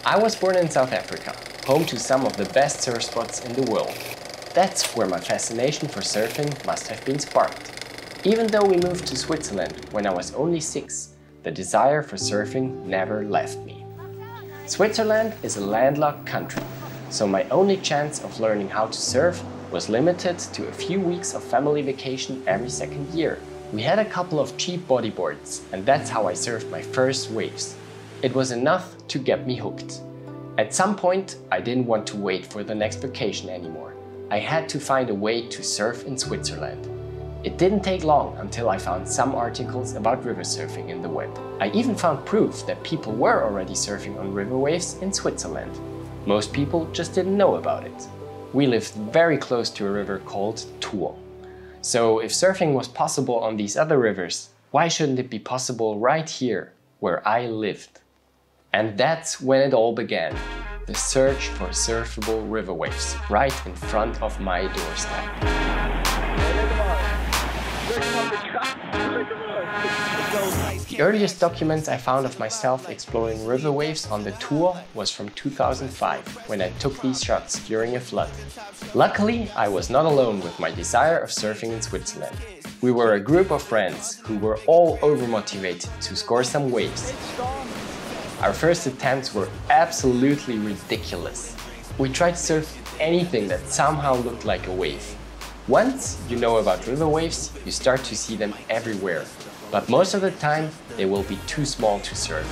I was born in South Africa, home to some of the best surf spots in the world. That's where my fascination for surfing must have been sparked. Even though we moved to Switzerland when I was only 6, the desire for surfing never left me. Switzerland is a landlocked country, so my only chance of learning how to surf was limited to a few weeks of family vacation every second year. We had a couple of cheap bodyboards, and that's how I surfed my first waves. It was enough to get me hooked. At some point, I didn't want to wait for the next vacation anymore. I had to find a way to surf in Switzerland. It didn't take long until I found some articles about river surfing in the web. I even found proof that people were already surfing on river waves in Switzerland. Most people just didn't know about it. We lived very close to a river called Thur. So if surfing was possible on these other rivers, why shouldn't it be possible right here, where I lived? And that's when it all began. The search for surfable river waves, right in front of my doorstep. The earliest documents I found of myself exploring river waves on the Thur was from 2005, when I took these shots during a flood. Luckily, I was not alone with my desire of surfing in Switzerland. We were a group of friends who were all overmotivated to score some waves. Our first attempts were absolutely ridiculous. We tried to surf anything that somehow looked like a wave. Once you know about river waves, you start to see them everywhere. But most of the time, they will be too small to surf.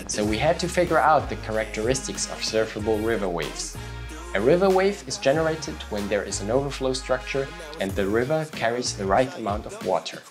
So we had to figure out the characteristics of surfable river waves. A river wave is generated when there is an overflow structure and the river carries the right amount of water.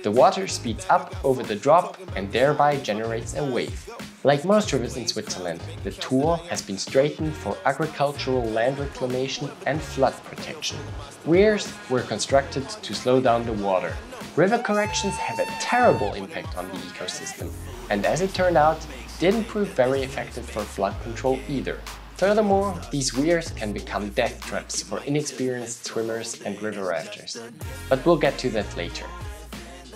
The water speeds up over the drop and thereby generates a wave. Like most rivers in Switzerland, the Thur has been straightened for agricultural land reclamation and flood protection. Weirs were constructed to slow down the water. River corrections have a terrible impact on the ecosystem, and as it turned out, didn't prove very effective for flood control either. Furthermore, these weirs can become death traps for inexperienced swimmers and river rafters. But we'll get to that later.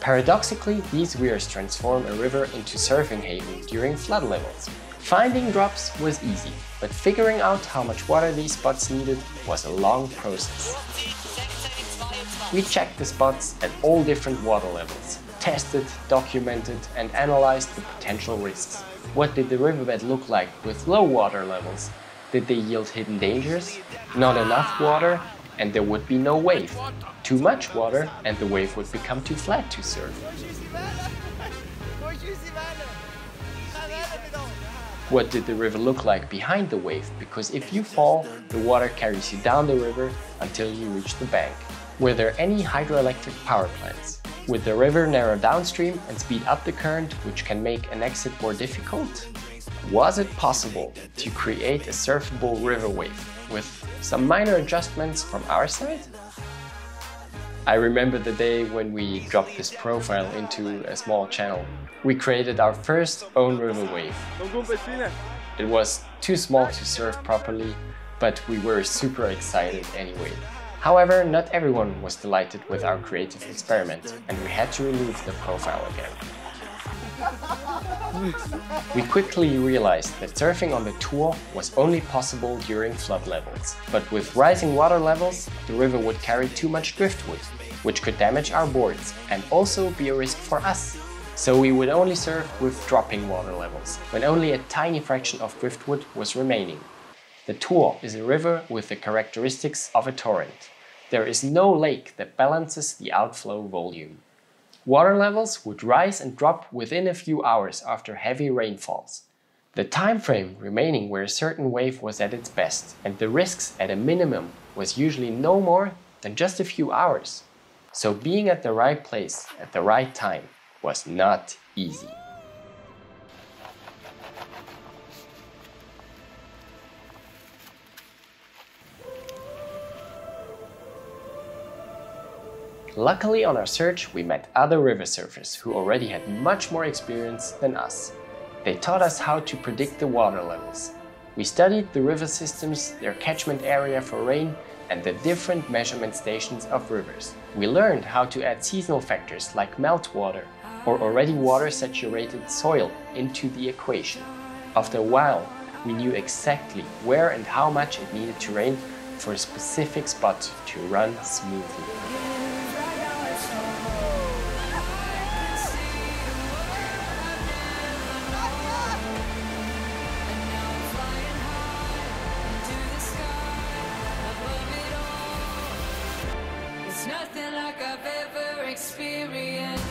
Paradoxically, these weirs transform a river into surfing haven during flood levels. Finding drops was easy, but figuring out how much water these spots needed was a long process. We checked the spots at all different water levels, tested, documented, and analyzed the potential risks. What did the riverbed look like with low water levels? Did they yield hidden dangers? Not enough water, and there would be no wave. Too much water, and the wave would become too flat to surf. What did the river look like behind the wave? Because if you fall, the water carries you down the river until you reach the bank. Were there any hydroelectric power plants? Would the river narrow downstream and speed up the current, which can make an exit more difficult? Was it possible to create a surfable river wave with some minor adjustments from our side? I remember the day when we dropped this profile into a small channel. We created our first own river wave. It was too small to surf properly, but we were super excited anyway. However, not everyone was delighted with our creative experiment, and we had to remove the profile again. We quickly realized that surfing on the Thur was only possible during flood levels. But with rising water levels, the river would carry too much driftwood, which could damage our boards and also be a risk for us. So we would only surf with dropping water levels, when only a tiny fraction of driftwood was remaining. The Thur is a river with the characteristics of a torrent. There is no lake that balances the outflow volume. Water levels would rise and drop within a few hours after heavy rainfalls. The time frame remaining where a certain wave was at its best, and the risks at a minimum was usually no more than just a few hours. So being at the right place at the right time was not easy. Luckily on our search we met other river surfers who already had much more experience than us. They taught us how to predict the water levels. We studied the river systems, their catchment area for rain, and the different measurement stations of rivers. We learned how to add seasonal factors like meltwater or already water-saturated soil into the equation. After a while, we knew exactly where and how much it needed to rain for a specific spot to run smoothly. Nothing like I've ever experienced.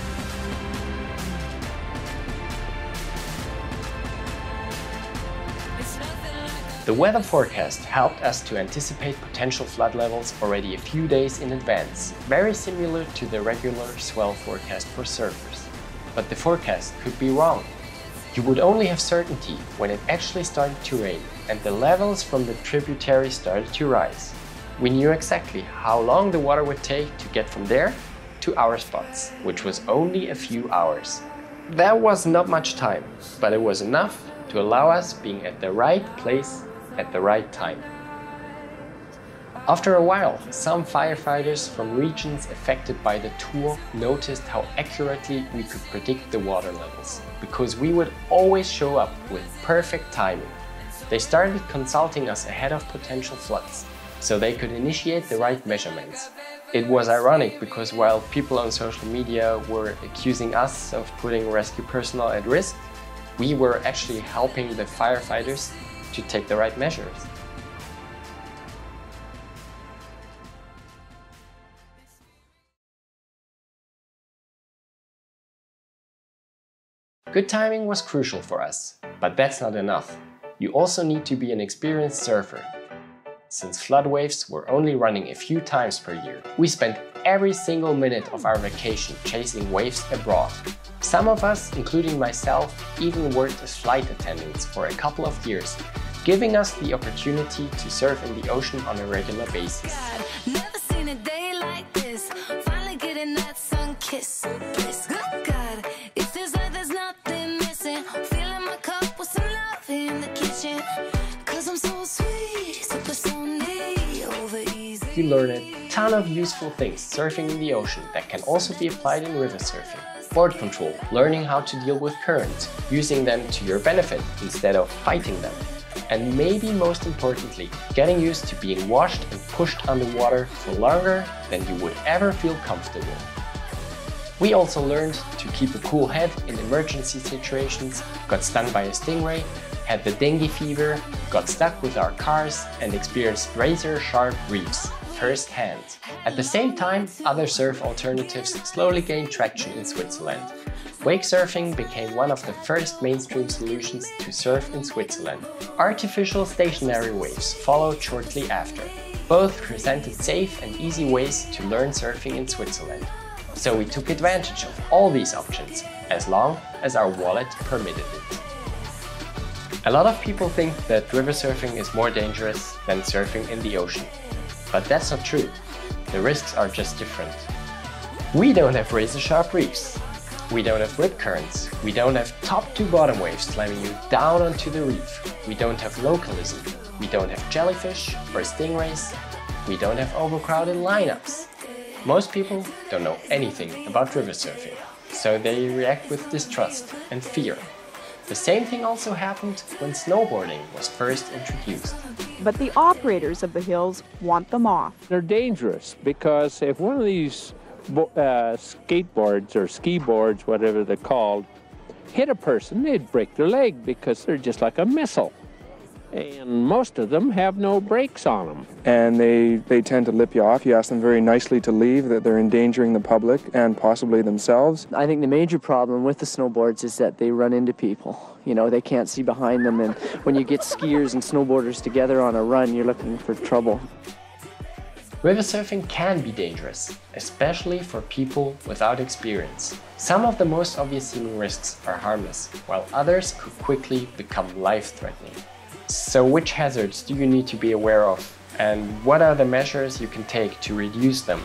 The weather forecast helped us to anticipate potential flood levels already a few days in advance, very similar to the regular swell forecast for surfers. But the forecast could be wrong. You would only have certainty when it actually started to rain and the levels from the tributary started to rise. We knew exactly how long the water would take to get from there to our spots, which was only a few hours. That was not much time, but it was enough to allow us being at the right place at the right time. After a while, some firefighters from regions affected by the tour noticed how accurately we could predict the water levels, because we would always show up with perfect timing. They started consulting us ahead of potential floods, so they could initiate the right measurements. It was ironic because while people on social media were accusing us of putting rescue personnel at risk, we were actually helping the firefighters to take the right measures. Good timing was crucial for us, but that's not enough. You also need to be an experienced surfer. Since flood waves were only running a few times per year, we spent every single minute of our vacation chasing waves abroad. Some of us, including myself, even worked as flight attendants for a couple of years, giving us the opportunity to surf in the ocean on a regular basis. Never seen a day like this. Finally getting that sun kiss. Good God, it feels like there's nothing missing. Filling my cup with some love in the kitchen. 'Cause I'm so sweet, super Sunday, over easy. You learn a ton of useful things surfing in the ocean that can also be applied in river surfing. Board control, learning how to deal with currents, using them to your benefit instead of fighting them. And maybe most importantly, getting used to being washed and pushed underwater for longer than you would ever feel comfortable. We also learned to keep a cool head in emergency situations, got stung by a stingray, had the dengue fever, got stuck with our cars, and experienced razor-sharp reefs firsthand. At the same time, other surf alternatives slowly gained traction in Switzerland. Wake surfing became one of the first mainstream solutions to surf in Switzerland. Artificial stationary waves followed shortly after. Both presented safe and easy ways to learn surfing in Switzerland. So we took advantage of all these options, as long as our wallet permitted it. A lot of people think that river surfing is more dangerous than surfing in the ocean. But that's not true. The risks are just different. We don't have razor-sharp reefs. We don't have rip currents. We don't have top-to-bottom waves slamming you down onto the reef. We don't have localism. We don't have jellyfish or stingrays. We don't have overcrowded lineups. Most people don't know anything about river surfing, so they react with distrust and fear. The same thing also happened when snowboarding was first introduced. But the operators of the hills want them off. They're dangerous because if one of these skateboards or ski boards, whatever they're called, hit a person, they'd break their leg because they're just like a missile. And most of them have no brakes on them. And they tend to lip you off. You ask them very nicely to leave, that they're endangering the public and possibly themselves. I think the major problem with the snowboards is that they run into people. You know, they can't see behind them, and when you get skiers and snowboarders together on a run, you're looking for trouble. River surfing can be dangerous, especially for people without experience. Some of the most obvious seeming risks are harmless, while others could quickly become life-threatening. So which hazards do you need to be aware of, and what are the measures you can take to reduce them?